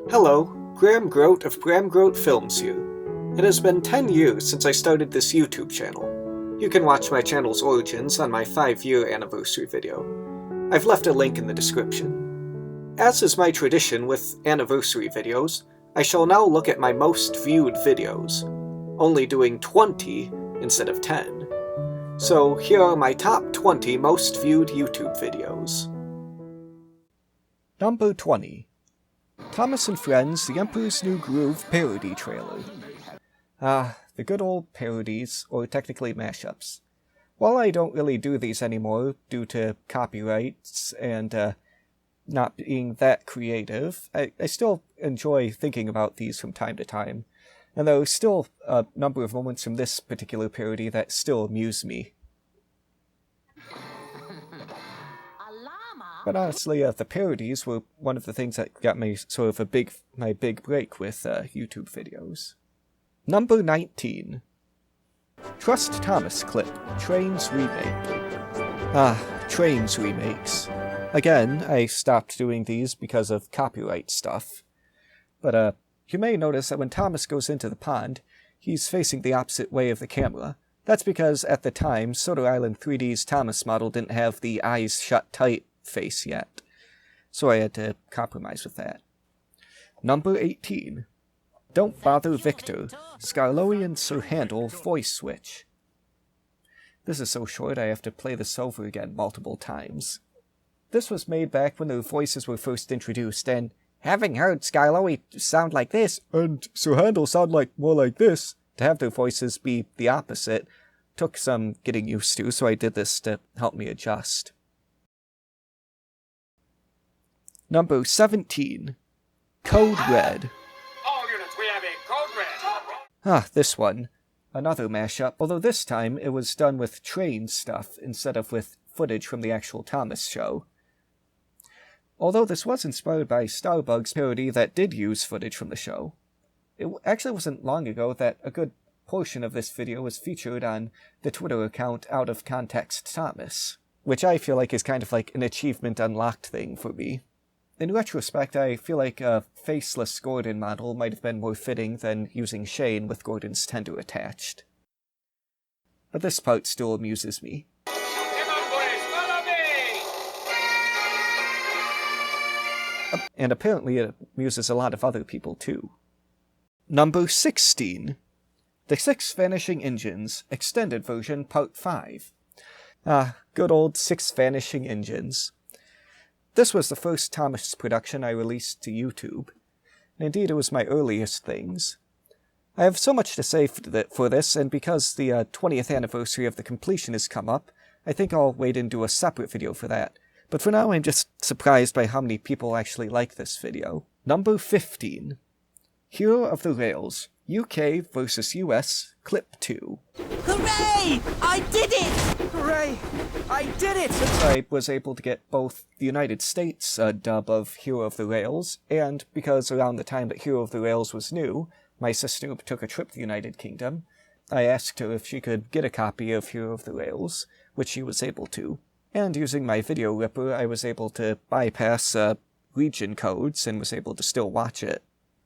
Hello, Graham Grote of Graham Grote Films here. It has been 10 years since I started this YouTube channel. You can watch my channel's origins on my 5-year anniversary video. I've left a link in the description. As is my tradition with anniversary videos, I shall now look at my most viewed videos, only doing 20 instead of 10. So here are my top 20 most viewed YouTube videos. Number 20. Thomas and Friends, The Emperor's New Groove parody trailer. The good old parodies, or technically mashups. While I don't really do these anymore due to copyrights and not being that creative, I still enjoy thinking about these from time to time. And there are still a number of moments from this particular parody that still amuse me. But honestly, the parodies were one of the things that got me sort of my big break with YouTube videos. Number 19. Trust Thomas clip, Trainz remake. Trainz remakes. Again, I stopped doing these because of copyright stuff. But you may notice that when Thomas goes into the pond, he's facing the opposite way of the camera. That's because at the time, Soda Island 3D's Thomas model didn't have the eyes shut tight face yet, so I had to compromise with that. Number 18. Don't Bother Victor, Skarloey and Sir Handel voice switch. This is so short I have to play this over again multiple times. This was made back when the voices were first introduced, and having heard Skarloey sound like this, and Sir Handel sound more like this, to have their voices be the opposite, took some getting used to, so I did this to help me adjust. Number 17. Code Red. All units, we have a Code Red. This one. Another mashup, although this time it was done with Trainz stuff instead of with footage from the actual Thomas show. Although this was inspired by Starbug's parody that did use footage from the show. It actually wasn't long ago that a good portion of this video was featured on the Twitter account Out of Context Thomas, which I feel like is kind of like an achievement unlocked thing for me. In retrospect, I feel like a faceless Gordon model might have been more fitting than using Shane with Gordon's tender attached. But this part still amuses me. Come on, boys, follow me! And apparently it amuses a lot of other people too. Number 16. The Six Vanishing Engines, Extended Version Part 5. Good old Six Vanishing Engines. This was the first Thomas production I released to YouTube, and indeed it was my earliest things. I have so much to say for this, and because the 20th anniversary of the completion has come up, I think I'll wait and do a separate video for that. But for now I'm just surprised by how many people actually like this video. Number 15. Hero of the Rails, UK vs US, Clip 2. Hooray! I did it! Hooray! I did it! Since I was able to get both the United States dub of Hero of the Rails, and because around the time that Hero of the Rails was new, my sister took a trip to the United Kingdom, I asked her if she could get a copy of Hero of the Rails, which she was able to. And using my video ripper, I was able to bypass region codes and was able to still watch it.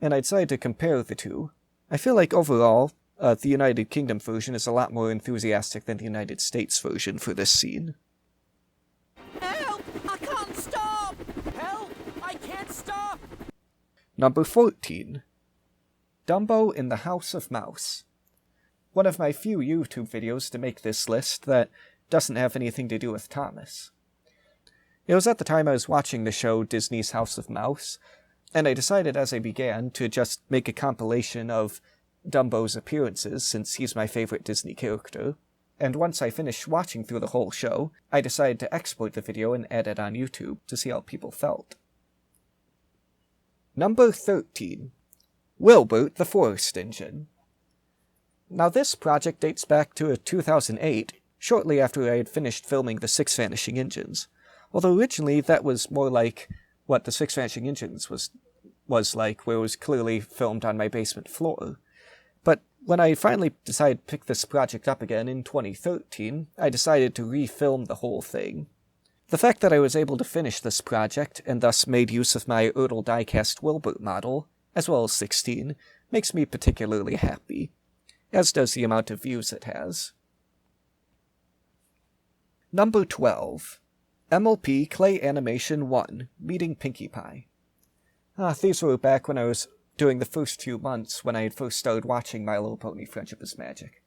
And I decided to compare the two. I feel like overall, the United Kingdom version is a lot more enthusiastic than the United States version for this scene. Help! I can't stop! Help! I can't stop! Number 14. Dumbo in the House of Mouse. One of my few YouTube videos to make this list that doesn't have anything to do with Thomas. It was at the time I was watching the show Disney's House of Mouse, and I decided as I began to just make a compilation of Dumbo's appearances, since he's my favorite Disney character, and once I finished watching through the whole show, I decided to export the video and add it on YouTube to see how people felt. Number 13. Wilbert the Forest Engine. Now this project dates back to 2008, shortly after I had finished filming the Six Vanishing Engines, although originally that was more like what the Six Vanishing Engines was like, where it was clearly filmed on my basement floor. But when I finally decided to pick this project up again in 2013, I decided to refilm the whole thing. The fact that I was able to finish this project, and thus made use of my Erdl diecast Wilbert model, as well as 16, makes me particularly happy, as does the amount of views it has. Number 12. MLP Clay Animation 1, Meeting Pinkie Pie. These were back when I was doing the first few months when I had first started watching My Little Pony Friendship is Magic,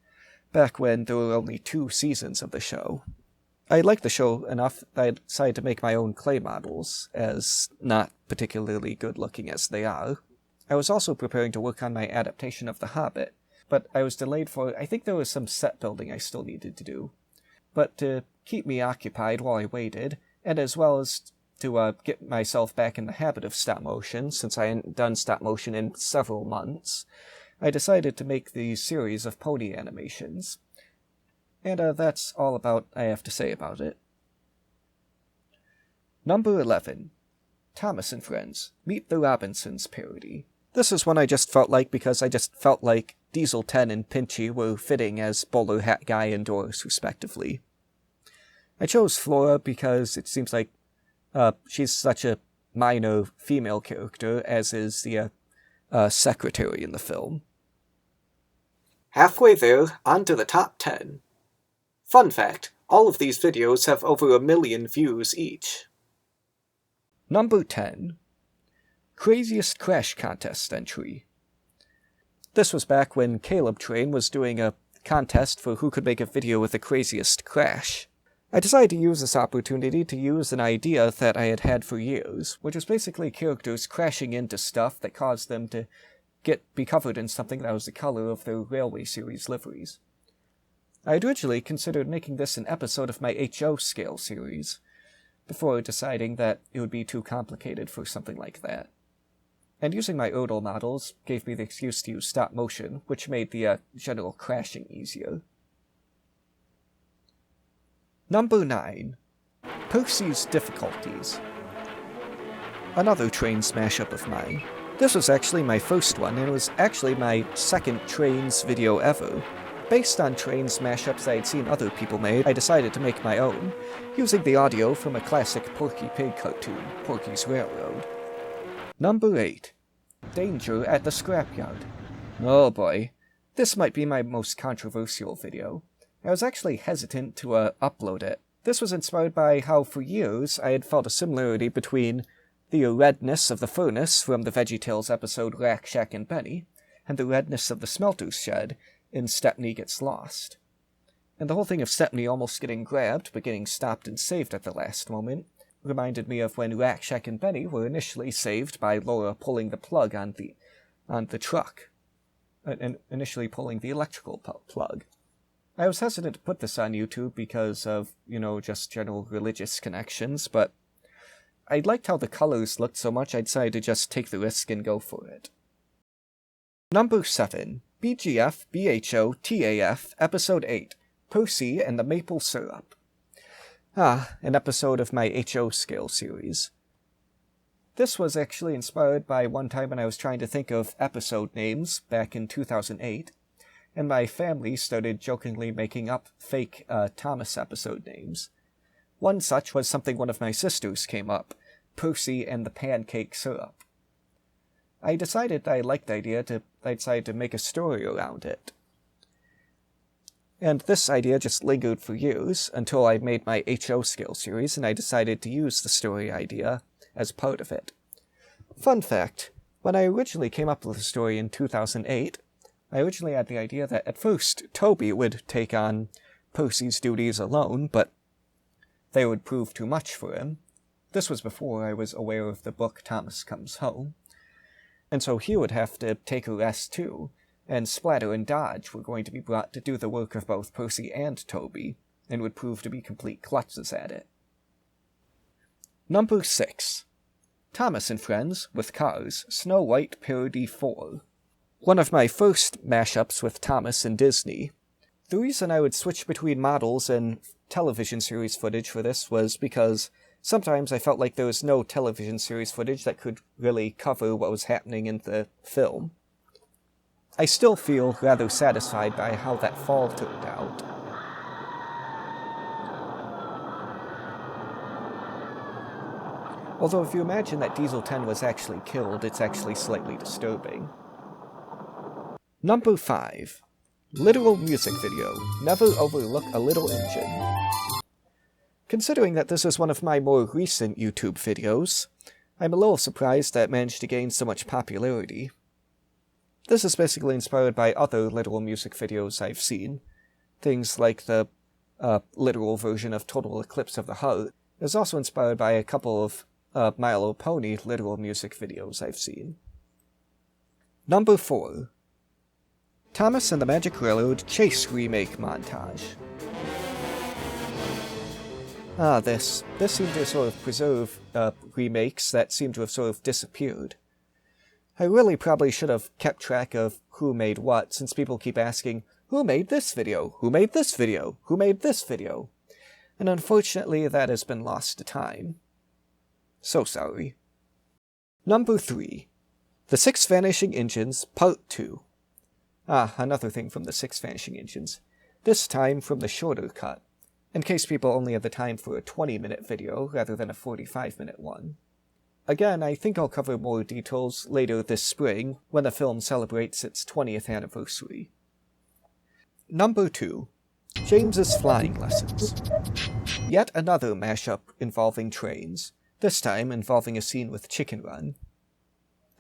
back when there were only 2 seasons of the show. I liked the show enough that I decided to make my own clay models, as not particularly good looking as they are. I was also preparing to work on my adaptation of The Hobbit, but I was delayed for, I think there was some set building I still needed to do. But to keep me occupied while I waited, and as well as to get myself back in the habit of stop motion, since I hadn't done stop motion in several months, I decided to make the series of pony animations. And that's all I have to say about it. Number 11. Thomas and Friends, Meet the Robinsons parody. This is one I just felt like because I just felt like Diesel 10 and Pinchy were fitting as Bowler Hat Guy and Doris, respectively. I chose Flora because it seems like she's such a minor female character, as is the secretary in the film. Halfway there, on to the top 10. Fun fact, all of these videos have over 1 million views each. Number 10. Craziest Crash Contest entry. This was back when Caleb Train was doing a contest for who could make a video with the craziest crash. I decided to use this opportunity to use an idea that I had had for years, which was basically characters crashing into stuff that caused them to be covered in something that was the color of their Railway Series liveries. I had originally considered making this an episode of my HO scale series, before deciding that it would be too complicated for something like that. And using my Erdl models gave me the excuse to use stop motion, which made the general crashing easier. Number 9. Percy's Difficulties. Another Trainz mashup of mine. This was actually my first one, and it was actually my second Trainz video ever. Based on Trainz mashups I had seen other people made, I decided to make my own, using the audio from a classic Porky Pig cartoon, Porky's Railroad. Number 8. Danger at the Scrapyard. Oh boy, this might be my most controversial video. I was actually hesitant to upload it. This was inspired by how for years I had felt a similarity between the redness of the furnace from the VeggieTales episode Rack, Shack, and Benny, and the redness of the smelter's shed in Stepney Gets Lost. And the whole thing of Stepney almost getting grabbed but getting stopped and saved at the last moment reminded me of when Rack, Shack, and Benny were initially saved by Laura pulling the plug on the truck, and initially pulling the electrical plug. I was hesitant to put this on YouTube because of, just general religious connections, but I liked how the colors looked so much I decided to just take the risk and go for it. Number 7. BGFBHOTAF, Episode 8, Percy and the Maple Syrup. An episode of my HO scale series. This was actually inspired by one time when I was trying to think of episode names back in 2008, and my family started jokingly making up fake Thomas episode names. One such was something one of my sisters came up, Percy and the Pancake Syrup. I decided that I liked the idea, I decided to make a story around it. And this idea just lingered for years until I made my HO scale series, and I decided to use the story idea as part of it. Fun fact, when I originally came up with the story in 2008, I originally had the idea that at first Toby would take on Percy's duties alone, but they would prove too much for him. This was before I was aware of the book Thomas Comes Home. And so he would have to take a rest too, and Splatter and Dodge were going to be brought to do the work of both Percy and Toby, and would prove to be complete klutzes at it. Number 6. Thomas and Friends with Cars, Snow White Parody 4. One of my first mashups with Thomas and Disney. The reason I would switch between models and television series footage for this was because sometimes I felt like there was no television series footage that could really cover what was happening in the film. I still feel rather satisfied by how that fall turned out. Although if you imagine that Diesel 10 was actually killed, it's actually slightly disturbing. Number 5. Literal music video. Never overlook a little engine. Considering that this is one of my more recent YouTube videos, I'm a little surprised that it managed to gain so much popularity. This is basically inspired by other literal music videos I've seen. Things like the literal version of Total Eclipse of the Heart. It was also inspired by a couple of My Little Pony literal music videos I've seen. Number 4. Thomas and the Magic Railroad Chase Remake Montage. This seemed to sort of preserve remakes that seem to have sort of disappeared. I really probably should have kept track of who made what, since people keep asking, who made this video? Who made this video? Who made this video? And unfortunately that has been lost to time. So sorry. Number 3. The Six Vanishing Engines Part 2. Another thing from the Six Vanishing Engines. This time from the shorter cut, in case people only have the time for a 20-minute video rather than a 45-minute one. Again, I think I'll cover more details later this spring when the film celebrates its 20th anniversary. Number 2. James's Flying Lessons. Yet another mashup involving trains, this time involving a scene with Chicken Run.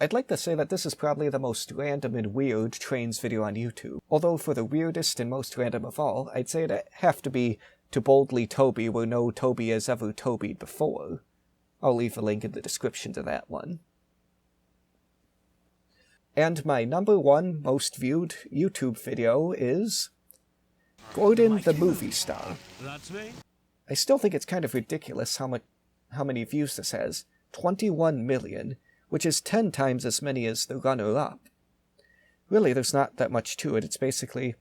I'd like to say that this is probably the most random and weird Trainz video on YouTube, although for the weirdest and most random of all, I'd say it'd have to be To Boldly Toby Where No Toby Has Ever Toby'd Before. I'll leave a link in the description to that one. And my number 1 most viewed YouTube video is Gordon the Movie Star. That's me. I still think it's kind of ridiculous how many views this has. 21 million. Which is 10 times as many as the runner-up. Really, there's not that much to it. It's basically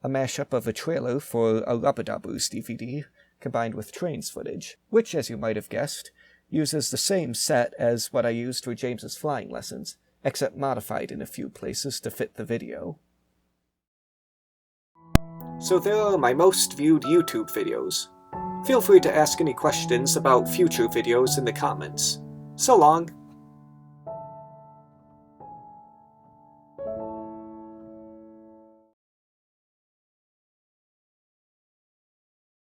a mashup of a trailer for a Rubber-Dubbers DVD combined with Trainz footage, which, as you might have guessed, uses the same set as what I used for James's Flying Lessons, except modified in a few places to fit the video. So there are my most viewed YouTube videos. Feel free to ask any questions about future videos in the comments. So long!